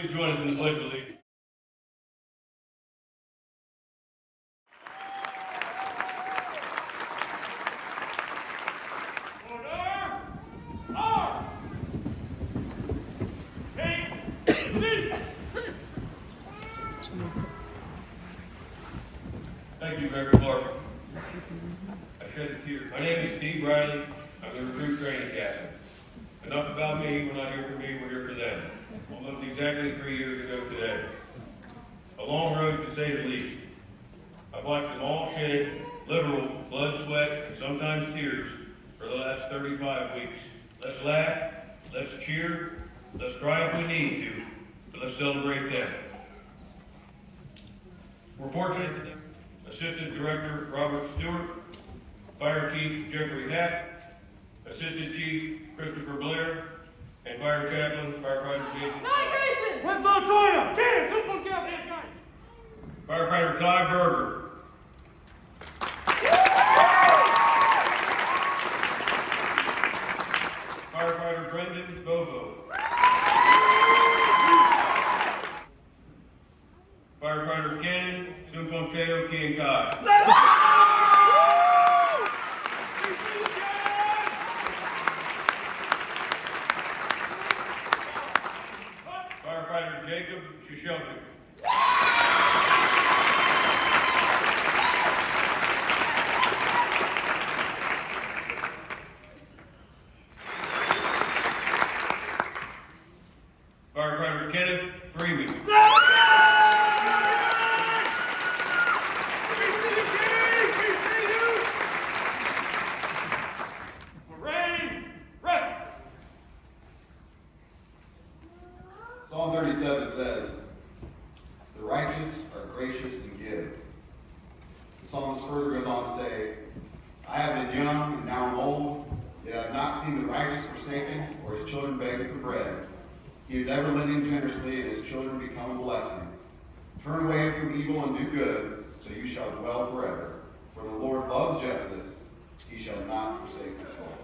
Please join us in the Pledge of Allegiance. Thank you, Reverend Clark. I shed a tear. My name is Steve Riley. I'm the recruit training captain. Enough about me. We're not here for me. We're here for them. Almost exactly 3 years ago today. A long road, to say the least. I've watched them all shed literal blood, sweat, and sometimes tears for the last 35 weeks. Let's laugh. Let's cheer. Let's cry if we need to. But let's celebrate them. We're fortunate today. Assistant Director Robert Stewart, Fire Chief Jeffrey Happ, Assistant Chief Christopher Blair, and Fire Chaplain Firefighter Jason. Winslow, China! Can't! Simple count, Firefighter Ty Berger. Firefighter Brendan Bobo. Firefighter Cannon Sumfonkeo Kiankai. Firefighter Jacob Shishelsik. Firefighter Kenneth Freeman. Psalm 37 says, "The righteous are gracious and give." The psalmist further goes on to say, "I have been young and now I'm old, yet I have not seen the righteous forsaken or his children begging for bread. He is ever lending generously, and his children become a blessing. Turn away from evil and do good, so you shall dwell forever. For the Lord loves justice, he shall not forsake the soul."